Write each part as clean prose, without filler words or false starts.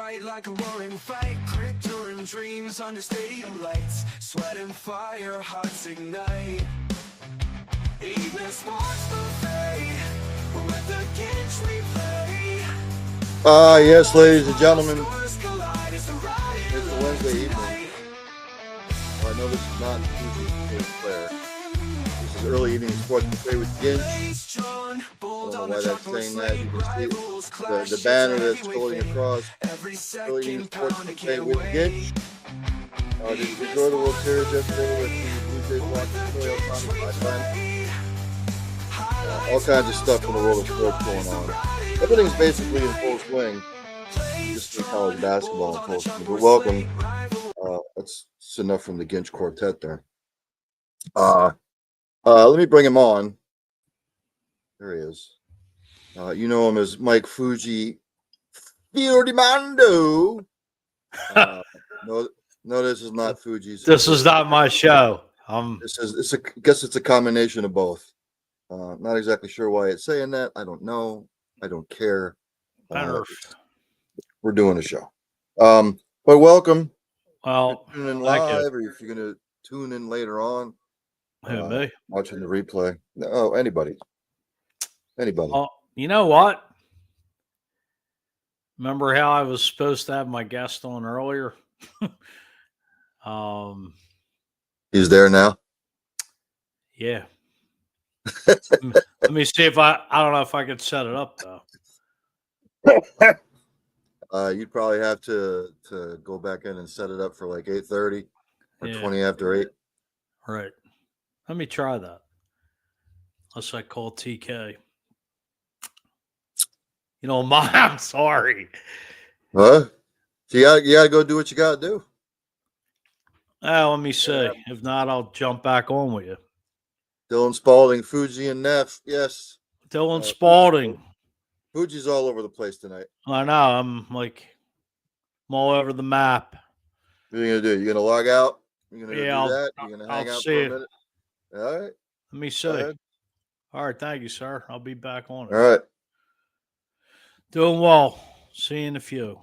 fight like a roaring fight, crypto and dreams under stadium lights, sweat and fire, hearts ignite. Even sports buffet, with the Ginch we play. Yes, ladies and gentlemen, it's a Wednesday evening. I know this is not usually fair. This is early evening sports buffet with Ginch. I don't know why that's saying that. You can see the banner that's going across. Early evening sports buffet with Ginch. Did you enjoy the World Series yesterday with the Blue Jays watching Shohei Ohtani sideline? All kinds of stuff in the world of sports going on. Everything's basically in full swing. Just like college basketball in full swing. But welcome. That's enough from the Ginch quartet there. Let me bring him on. There he is. You know him as Mike Fuji Fiordimando. No, this is not Fuji's. This is not my show. I guess it's a combination of both. Not exactly sure why it's saying that. I don't know. I don't care. We're doing a show. But welcome. Well, if you're tuning in live, or if you're going to tune in later on, me watching the replay. No, anybody. You know what? Remember how I was supposed to have my guest on earlier? He's there now. Yeah. Let me see if I don't know if I could set it up though. You'd probably have to go back in and set it up for like 8:30 or 20 after 8. Right. Let me try that. Unless I call TK. You know, I'm sorry. Huh? So you gotta go do what you gotta do. Let me see. Yeah. If not, I'll jump back on with you. Dylan Spalding, Fuji, and Neff. Yes. Dylan Spalding. Fuji's all over the place tonight. I know. I'm all over the map. What are you gonna do? You gonna log out? You gonna do that? You gonna hang I'll out for a minute? All right. Let me see. All right, thank you, sir. I'll be back on it. All right. Doing well. See you in a few.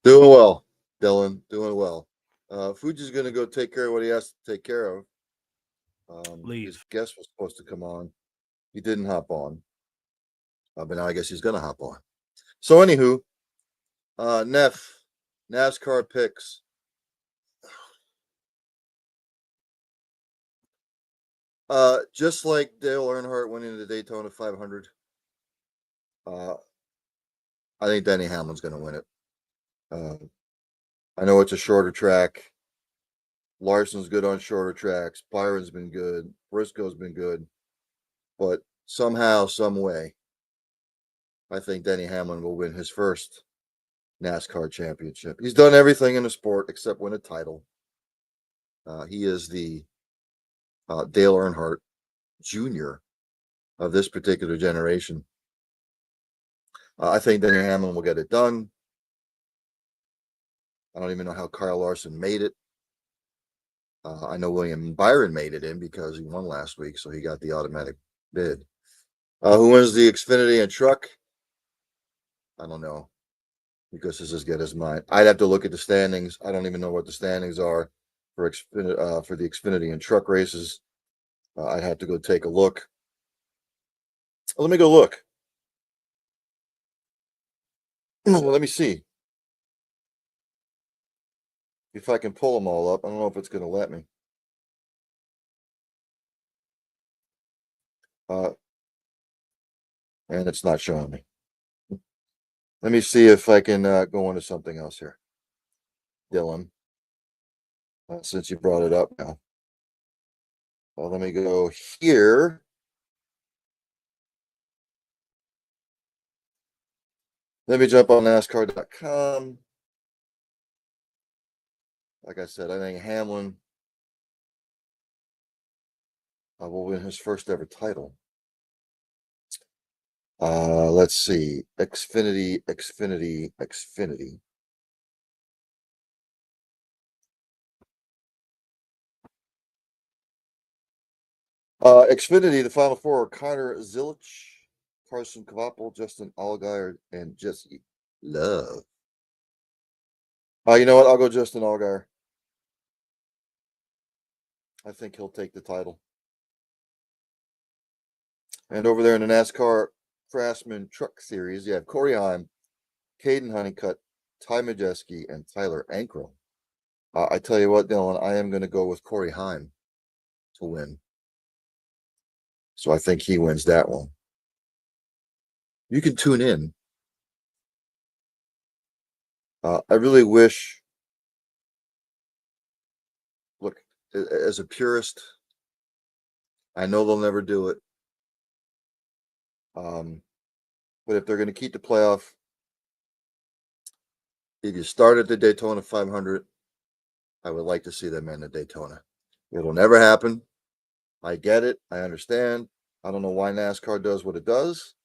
Doing well, Dylan. Doing well. Fuji's gonna go take care of what he has to take care of. His guest was supposed to come on. He didn't hop on. But now I guess he's gonna hop on. So anywho, Neff, NASCAR picks. Just like Dale Earnhardt winning the Daytona 500, I think Denny Hamlin's going to win it. I know it's a shorter track. Larson's good on shorter tracks. Byron's been good. Briscoe's been good. But somehow, some way, I think Denny Hamlin will win his first NASCAR championship. He's done everything in the sport except win a title. He is the Dale Earnhardt Jr. of this particular generation. I think Denny Hamlin will get it done. I don't even know how Kyle Larson made it. I know William Byron made it in because he won last week, so he got the automatic bid. Who wins the Xfinity and truck? I don't know, because this is good as mine. I'd have to look at the standings. I don't even know what the standings are for the Xfinity and truck races. I'd have to go take a look. Let me go look. Let me see if I can pull them all up. I don't know if it's going to let me. And it's not showing me. Let me see if I can go into something else here, Dylan, since you brought it up now. Let me go here. Let me jump on NASCAR.com. Like I said, I think Hamlin will win his first ever title. Let's see. Xfinity. Xfinity, the final four are Connor Zilich, Carson Kvapil, Justin Allgaier, and Jesse Love. You know what? I'll go Justin Allgaier. I think he'll take the title. And over there in the NASCAR Craftsman Truck Series, you have Corey Heim, Caden Honeycutt, Ty Majeski, and Tyler Ankrum. I tell you what, Dylan, I am going to go with Corey Heim to win. So I think he wins that one. You can tune in. I really wish, look, as a purist, I know they'll never do it. But if they're going to keep the playoff, if you start at the Daytona 500, I would like to see them in the Daytona. It'll never happen. I get it. I understand. I don't know why NASCAR does what it does.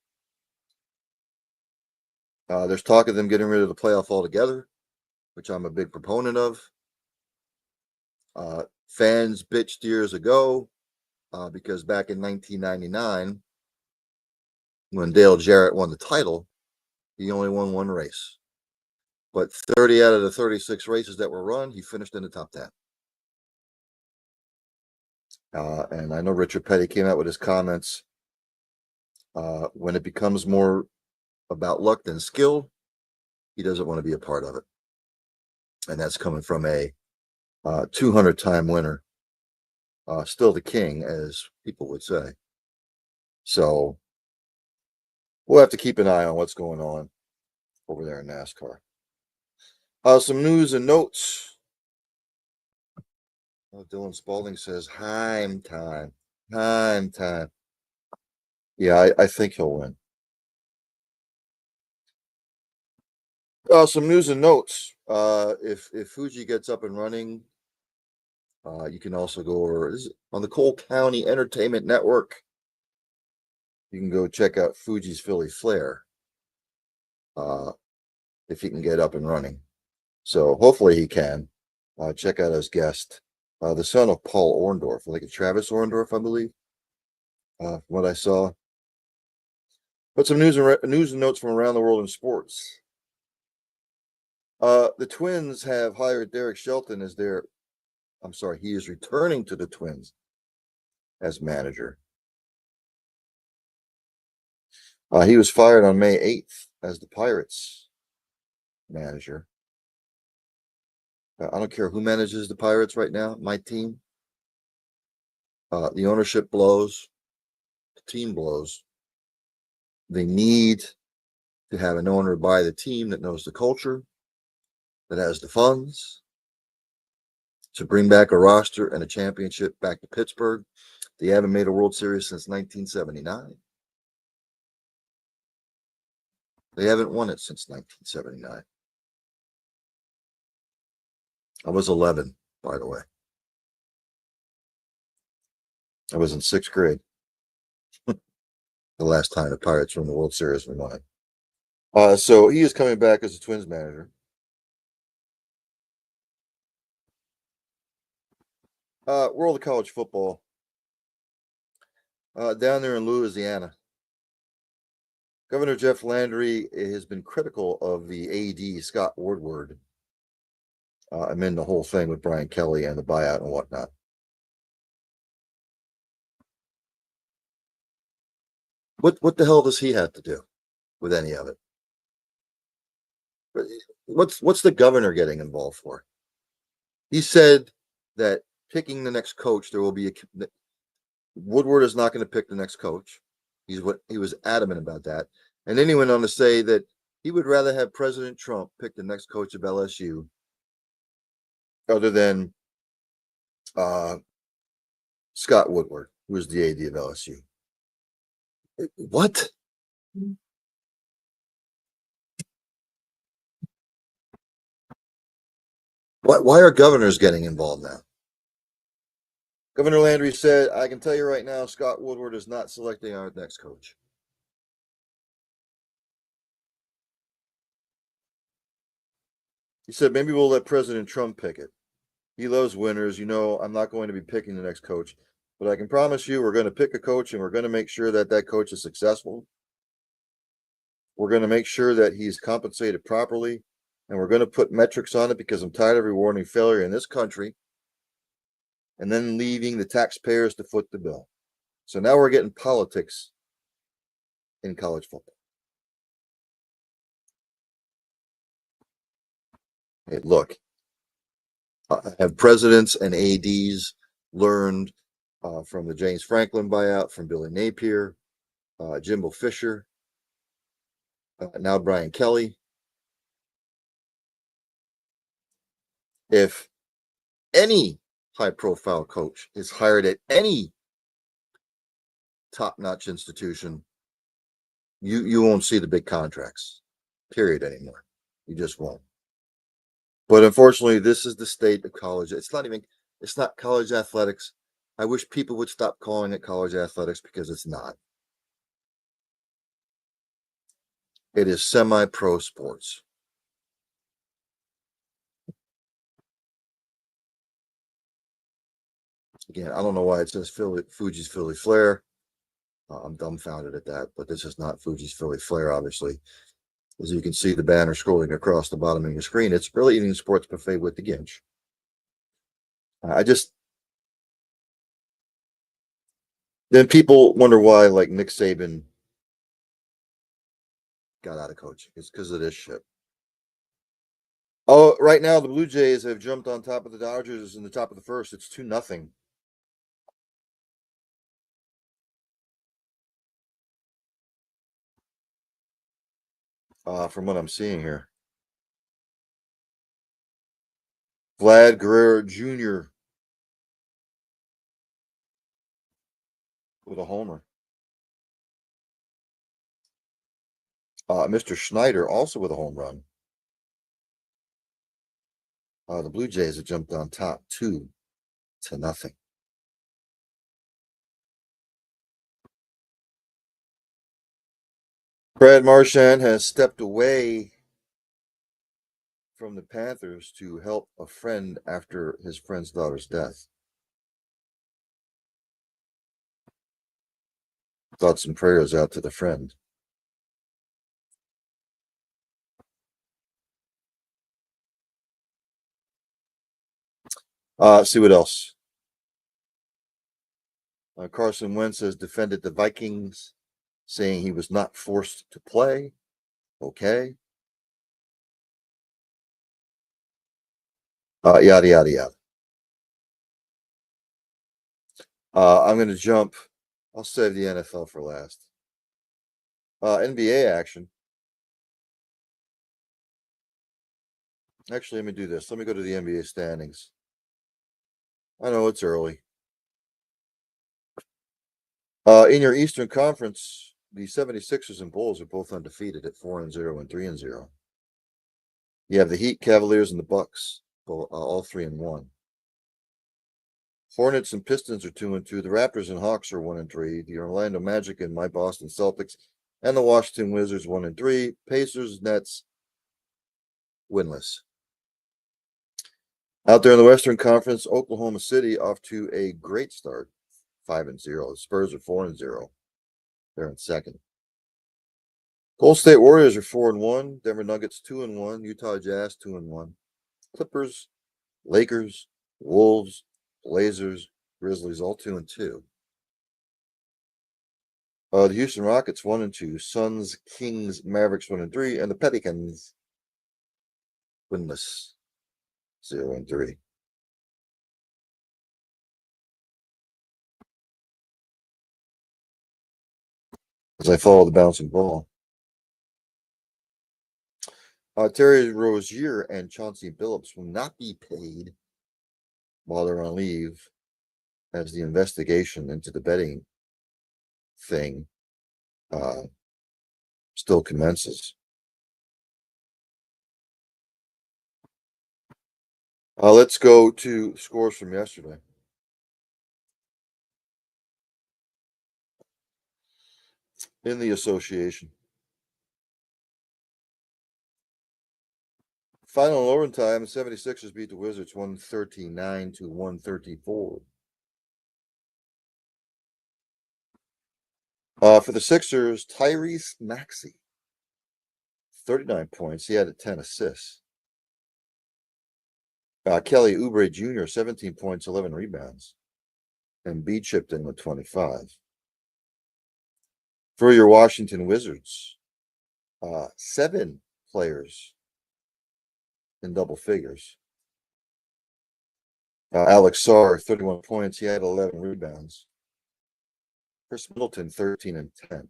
There's talk of them getting rid of the playoff altogether, which I'm a big proponent of. Fans bitched years ago because back in 1999, when Dale Jarrett won the title, he only won one race. But 30 out of the 36 races that were run, he finished in the top 10. And I know Richard Petty came out with his comments. When it becomes more about luck than skill, he doesn't want to be a part of it. And that's coming from a 200-time winner, still the king, as people would say. So we'll have to keep an eye on what's going on over there in NASCAR. Some news and notes. Dylan Spalding says, Heim time. Heim time. Yeah, I think he'll win. Some news and notes. If Fuji gets up and running, you can also go over on the Cole County Entertainment Network. You can go check out Fuji's Philly Flair if he can get up and running. So hopefully he can. Check out his guest, the son of Paul Orndorff, like Travis Orndorff, I believe, from what I saw. But some news and notes from around the world in sports. The Twins have hired Derek Shelton as he is returning to the Twins as manager. He was fired on May 8th as the Pirates manager. I don't care who manages the Pirates right now, my team. The ownership blows. The team blows. They need to have an owner buy the team that knows the culture, that has the funds to bring back a roster and a championship back to Pittsburgh. They haven't made a World Series since 1979. They haven't won it since 1979. I was 11, by the way. I was in 6th grade. The last time the Pirates won the World Series and won it. So he is coming back as a Twins manager. World of college football. Down there in Louisiana, Governor Jeff Landry has been critical of the AD, Scott Woodward, amid the whole thing with Brian Kelly and the buyout and whatnot. What the hell does he have to do with any of it? What's the governor getting involved for? He said that picking the next coach, Woodward is not going to pick the next coach. He was adamant about that. And then he went on to say that he would rather have President Trump pick the next coach of LSU other than Scott Woodward, who is the AD of LSU. What? Why are governors getting involved now? Governor Landry said, I can tell you right now, Scott Woodward is not selecting our next coach. He said, maybe we'll let President Trump pick it. He loves winners. I'm not going to be picking the next coach. But I can promise you we're going to pick a coach and we're going to make sure that that coach is successful. We're going to make sure that he's compensated properly. And we're going to put metrics on it because I'm tired of rewarding failure in this country and then leaving the taxpayers to foot the bill. So now we're getting politics in college football. Hey, look, have presidents and ADs learned from the James Franklin buyout, from Billy Napier, Jimbo Fisher, now Brian Kelly? If any high-profile coach is hired at any top-notch institution, you won't see the big contracts, period, anymore. You just won't. But unfortunately, this is the state of college. It's not college athletics. I wish people would stop calling it college athletics because it's not. It is semi-pro sports. Again, I don't know why it says Fuji's Philly Flair. I'm dumbfounded at that, but this is not Fuji's Philly Flair, obviously. As you can see, the banner scrolling across the bottom of your screen, it's Early Evening Sports Buffet with the Ginch. Then people wonder why, like, Nick Saban got out of coaching. It's because of this shit. Oh, right now the Blue Jays have jumped on top of the Dodgers in the top of the first. It's 2-0. From what I'm seeing here. Vlad Guerrero Jr. with a homer. Mr. Schneider also with a home run. The Blue Jays have jumped on top 2-0. Brad Marchand has stepped away from the Panthers to help a friend after his friend's daughter's death. Thoughts and prayers out to the friend. See what else. Carson Wentz has defended the Vikings, saying he was not forced to play. Okay. Yada, yada, yada. I'm going to jump. I'll save the NFL for last. NBA action. Actually, let me do this. Let me go to the NBA standings. I know it's early. In your Eastern Conference, the 76ers and Bulls are both undefeated at 4-0 and 3-0. You have the Heat, Cavaliers, and the Bucks, all 3-1. Hornets and Pistons are 2-2. The Raptors and Hawks are 1-3. The Orlando Magic and my Boston Celtics and the Washington Wizards 1-3. Pacers, Nets, winless. Out there in the Western Conference, Oklahoma City off to a great start, 5-0. The Spurs are 4-0. They're in second. Golden State Warriors are 4-1. Denver Nuggets 2-1. Utah Jazz 2-1. Clippers, Lakers, Wolves, Blazers, Grizzlies all 2-2. The Houston Rockets 1-2. Suns, Kings, Mavericks 1-3, and the Pelicans winless 0-3. As I follow the bouncing ball. Terry Rozier and Chauncey Billups will not be paid while they're on leave as the investigation into the betting thing still commences. Let's go to scores from yesterday. In the association. Final overtime, the 76ers beat the Wizards 139-134. For the Sixers, Tyrese Maxey, 39 points. He had 10 assists. Kelly Oubre Jr., 17 points, 11 rebounds. And B chipped in with 25. For your Washington Wizards, 7 players in double figures. Alex Sarr, 31 points. He had 11 rebounds. Chris Middleton, 13 and 10.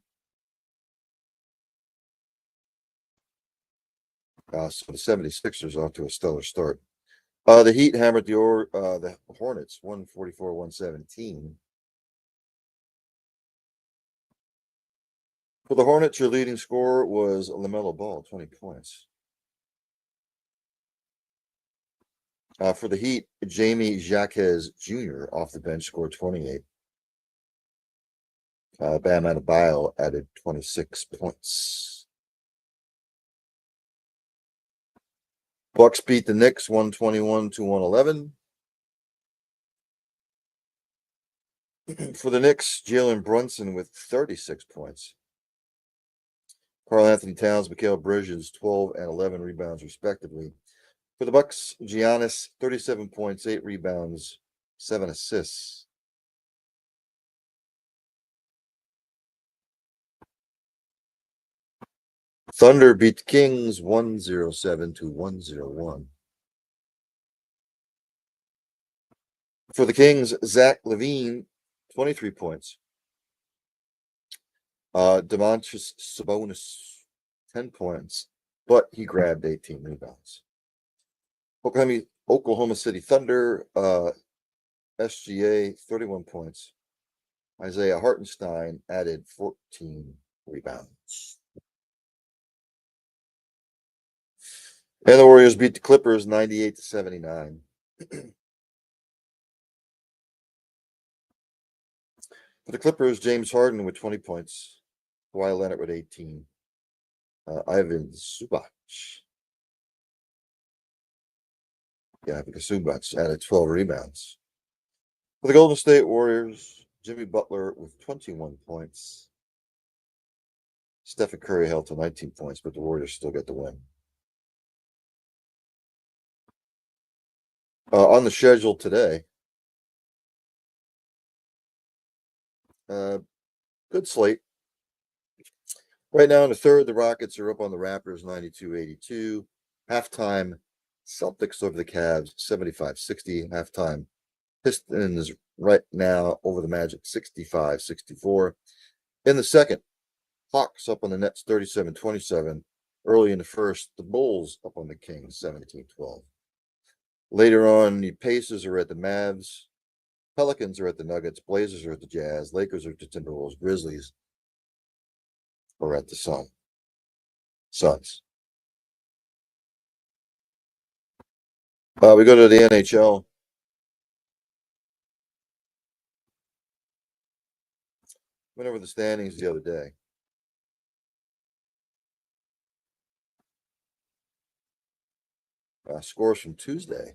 So the 76ers off to a stellar start. The Heat hammered the Hornets, 144-117. For the Hornets, your leading scorer was LaMelo Ball, 20 points. For the Heat, Jamie Jacques Jr. off the bench scored 28. Bam Adebayo added 26 points. Bucks beat the Knicks 121-111. For the Knicks, Jalen Brunson with 36 points. Karl Anthony Towns, Mikal Bridges, 12 and 11 rebounds respectively. For the Bucks, Giannis, 37 points, 8 rebounds, 7 assists. Thunder beat the Kings 107-101. For the Kings, Zach LaVine, 23 points. Demontis Sabonis, 10 points, but he grabbed 18 rebounds. Oklahoma City Thunder, SGA, 31 points. Isaiah Hartenstein added 14 rebounds. And the Warriors beat the Clippers 98-79. For the Clippers, James Harden with 20 points. Kawhi Leonard with 18. Ivan Zubac. Zubac added 12 rebounds. For the Golden State Warriors, Jimmy Butler with 21 points. Stephen Curry held to 19 points, but the Warriors still get the win. On the schedule today, good slate. Right now in the third, the Rockets are up on the Raptors 92-82. Halftime, Celtics over the Cavs 75-60. Halftime, Pistons right now over the Magic 65-64. In the second, Hawks up on the Nets 37-27. Early in the first, the Bulls up on the Kings 17-12. Later on, the Pacers are at the Mavs. Pelicans are at the Nuggets. Blazers are at the Jazz. Lakers are at the Timberwolves. Grizzlies are at the Suns. We go to the NHL. Went over the standings the other day. Scores from Tuesday.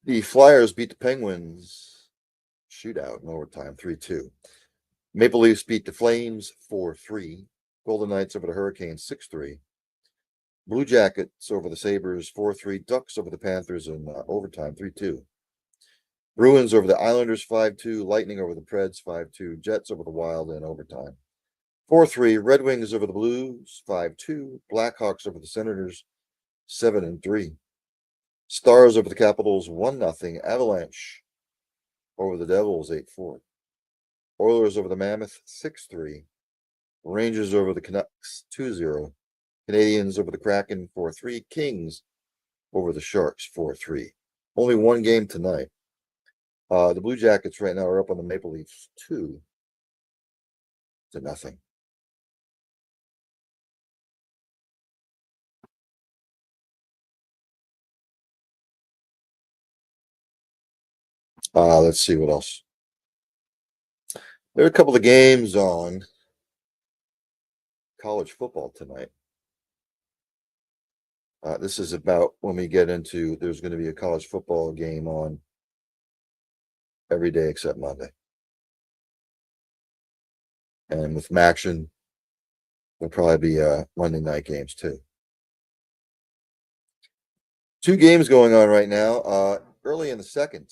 The Flyers beat the Penguins shootout in overtime 3-2. Maple Leafs beat the Flames 4-3. Golden Knights over the Hurricanes 6-3. Blue Jackets over the Sabres 4-3. Ducks over the Panthers in overtime 3-2. Bruins over the Islanders 5-2. Lightning over the Preds 5-2. Jets over the Wild in overtime 4-3. Red Wings over the Blues 5-2. Blackhawks over the Senators 7-3. Stars over the Capitals 1-0. Avalanche over the Devils 8-4. Oilers over the Mammoth 6-3. Rangers over the Canucks 2-0. Canadians over the Kraken 4-3. Kings over the Sharks 4-3. Only one game tonight. The Blue Jackets right now are up on the Maple Leafs 2-0. Let's see what else. There are a couple of games on college football tonight. This is about when we get into, there's going to be a college football game on every day except Monday. And with Maction, There'll probably be Monday night games too. Two games going on right now. Early in the second,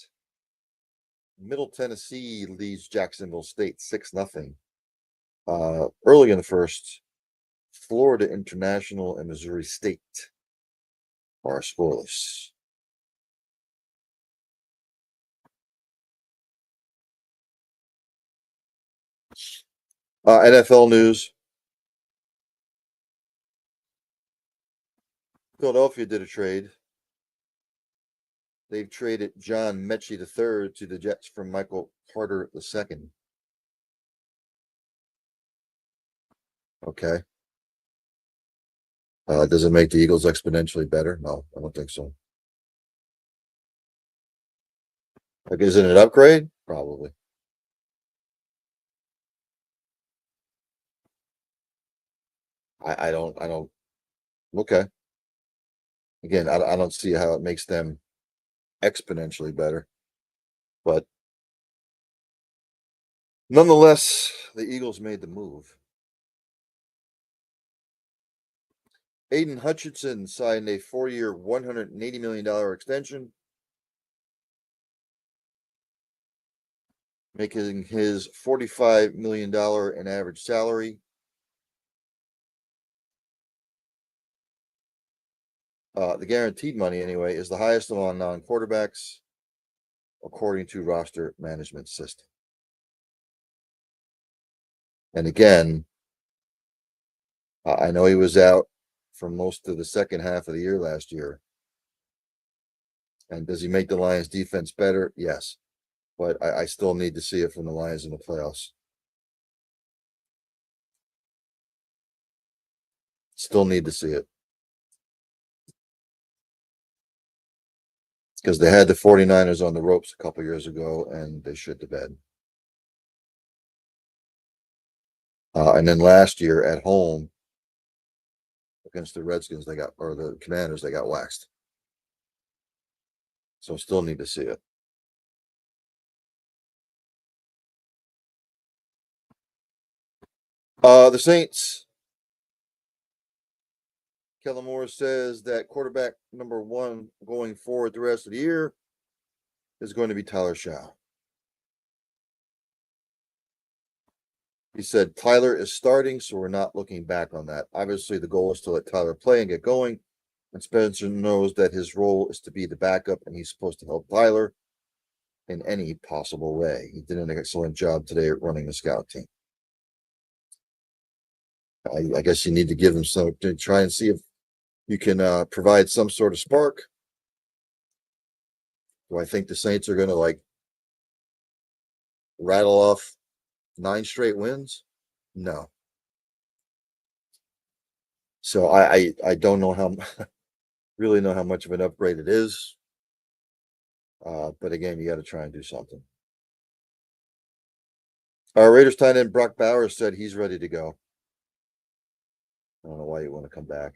Middle Tennessee leads Jacksonville State 6-0. Early in the first, Florida International and Missouri State are scoreless. NFL news. Philadelphia did a trade. They've traded John Mechie III to the Jets from Michael Carter II. Okay. Does it make the Eagles exponentially better? No, I don't think so. Like, is it an upgrade? Probably. I don't. Okay. Again, I don't see how it makes them exponentially better, but nonetheless, the Eagles made the move. Aiden Hutchinson signed a 4-year, $180 million extension, making his $45 million in average salary. The guaranteed money, anyway, is the highest among non-quarterbacks, according to roster management system. And again, I know he was out for most of the second half of the year last year. And does he make the Lions defense better? Yes. But I still need to see it from the Lions in the playoffs. Still need to see it. Because they had the 49ers on the ropes a couple years ago, and they shit the bed. And then last year at home against the Redskins, or the Commanders, they got waxed. So still need to see it. The Saints. Kellen Moore says that quarterback number one going forward the rest of the year is going to be Tyler Shaw. He said Tyler is starting, so we're not looking back on that. Obviously, the goal is to let Tyler play and get going. And Spencer knows that his role is to be the backup, and he's supposed to help Tyler in any possible way. He did an excellent job today at running the scout team. I guess you need to give him some to try and see if you can provide some sort of spark. Do I think the Saints are going to rattle off 9 straight wins? No. So I don't know really know how much of an upgrade it is. But again, you got to try and do something. Our Raiders tight end Brock Bowers said he's ready to go. I don't know why you want to come back.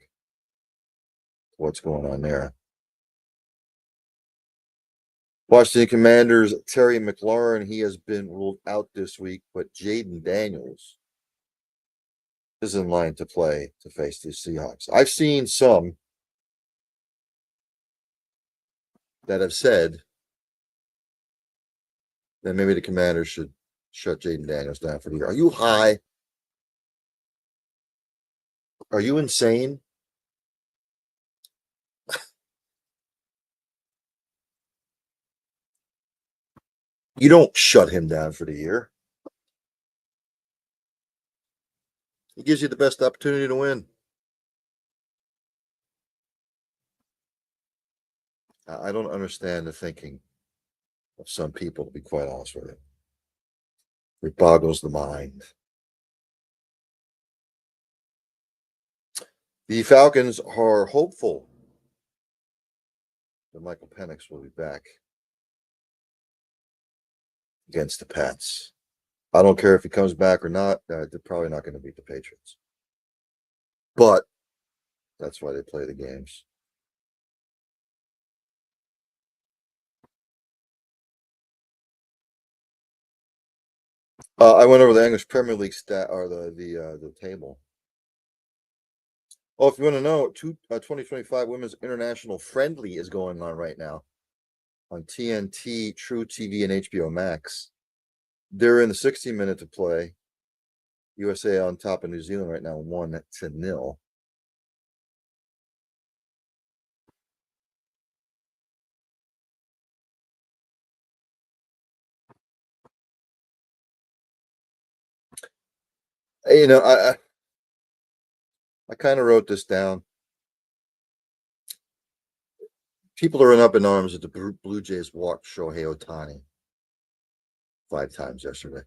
What's going on there? Washington Commanders Terry McLaurin, he has been ruled out this week, but Jaden Daniels is in line to play to face the Seahawks. I've seen some that have said that maybe the Commanders should shut Jaden Daniels down for the year. Are you high? Are you insane? You don't shut him down for the year. He gives you the best opportunity to win. I don't understand the thinking of some people, to be quite honest with you. It boggles the mind. The Falcons are hopeful that Michael Penix will be back against the Pats. I don't care if he comes back or not. They're probably not going to beat the Patriots. But that's why they play the games. I went over the English Premier League stat or the table. Oh, if you want to know, 2025 Women's International Friendly is going on right now on TNT, True TV, and HBO Max. They're in the 60-minute to play. USA on top of New Zealand right now, 1-0. You know, I kind of wrote this down. People are up in arms that the Blue Jays walked Shohei Ohtani 5 times yesterday.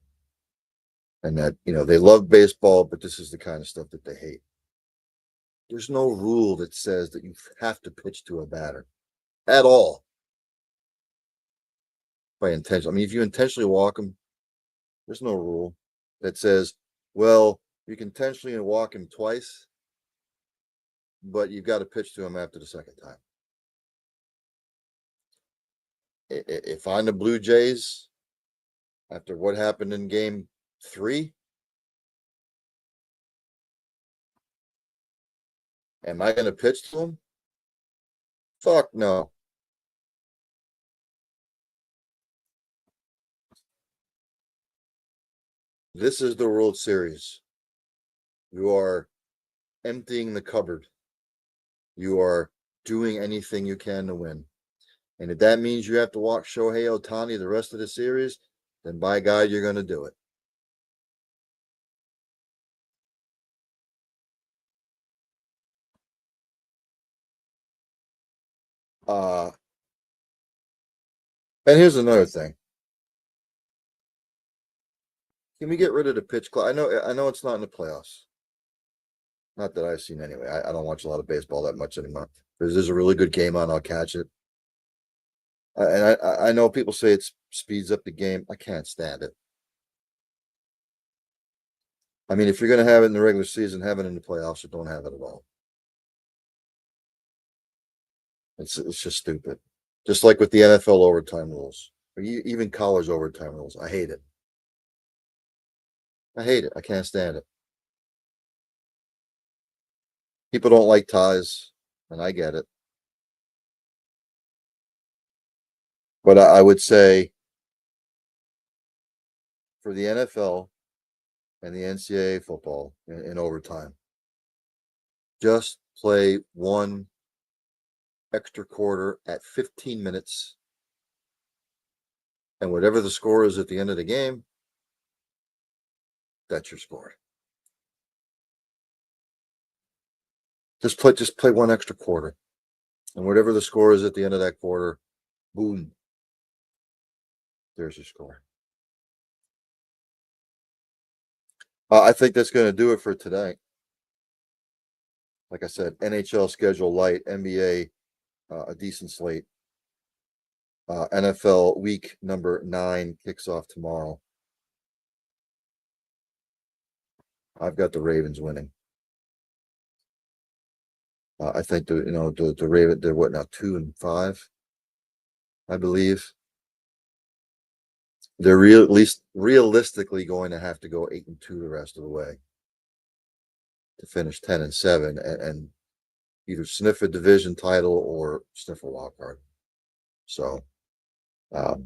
And that, they love baseball, but this is the kind of stuff that they hate. There's no rule that says that you have to pitch to a batter at all by intention. I mean, if you intentionally walk them, there's no rule that says, well, you can intentionally walk him twice, but you've got to pitch to him after the second time. If I'm the Blue Jays, after what happened in game 3, am I going to pitch to him? Fuck no. This is the World Series. You are emptying the cupboard. You are doing anything you can to win. And if that means you have to walk Shohei Ohtani the rest of the series, then by God, you're going to do it. And here's another thing. Can we get rid of the pitch clock? I know it's not in the playoffs. Not that I've seen anyway. I don't watch a lot of baseball that much anymore. If there's a really good game on, I'll catch it. And I know people say it speeds up the game. I can't stand it. I mean, if you're going to have it in the regular season, have it in the playoffs, or don't have it at all. It's just stupid. Just like with the NFL overtime rules, or even college overtime rules. I hate it. I hate it. I can't stand it. People don't like ties, and I get it. But I would say for the NFL and the NCAA football in overtime, just play one extra quarter at 15 minutes. And whatever the score is at the end of the game, that's your score. Just play one extra quarter. And whatever the score is at the end of that quarter, boom, there's your score. I think that's going to do it for today. Like I said, NHL schedule light, NBA a decent slate. NFL week number 9 kicks off tomorrow. I've got the Ravens winning. I think the Ravens, they're what now, 2-5, I believe. They're at least realistically going to have to go 8-2 the rest of the way to finish 10-7 and either sniff a division title or sniff a wild card. So, but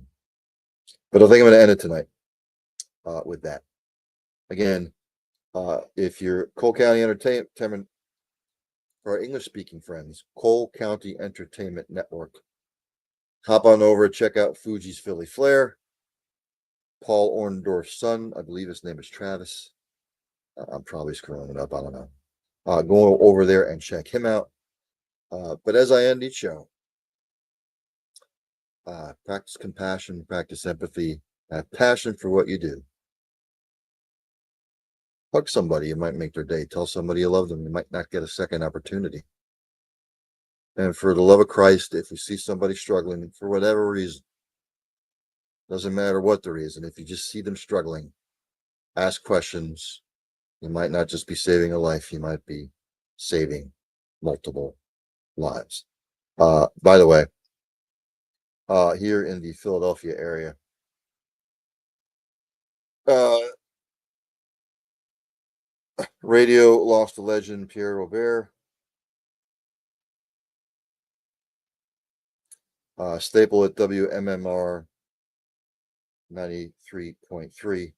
I think I'm going to end it tonight with that. Again, if you're Cole County Entertainment, for our English-speaking friends, Cole County Entertainment Network, hop on over, check out Fuji's Philly Flair. Paul Orndorff's son, I believe his name is Travis. I'm probably screwing it up. I don't know. Go over there and check him out. But as I end each show, practice compassion, practice empathy, have passion for what you do. Hug somebody, you might make their day. Tell somebody you love them, you might not get a second opportunity. And for the love of Christ, if you see somebody struggling for whatever reason, doesn't matter what the reason, if you just see them struggling, ask questions. You might not just be saving a life, you might be saving multiple lives. By the way, here in the Philadelphia area, radio lost a legend, Pierre Robert. Staple at WMMR 93.3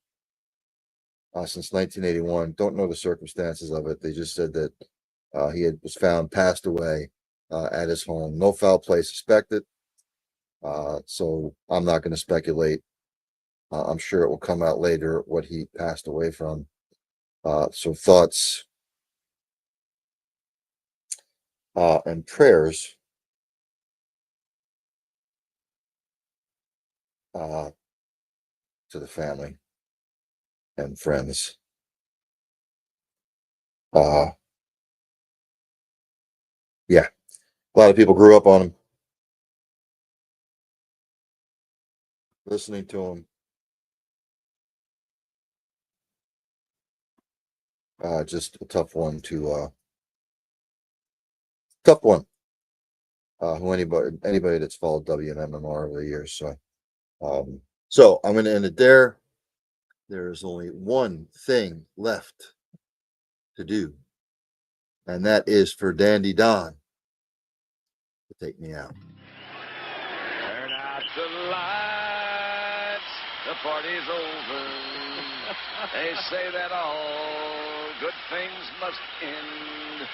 since 1981. Don't know the circumstances of it. They just said that he was found passed away at his home. No foul play suspected. So I'm not going to speculate. I'm sure it will come out later what he passed away from. So thoughts and prayers to the family and friends. Yeah, a lot of people grew up on him, listening to him. Just a tough one to tough one. Who anybody that's followed WMMR over the years. So I'm going to end it there. There's only one thing left to do, and that is for Dandy Don to take me out. Turn out the lights, the party's over. They say that all good things must end.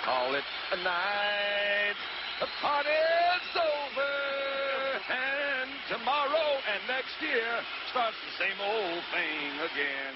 Call it a night, the party's over. And tomorrow and next year starts the same old thing again.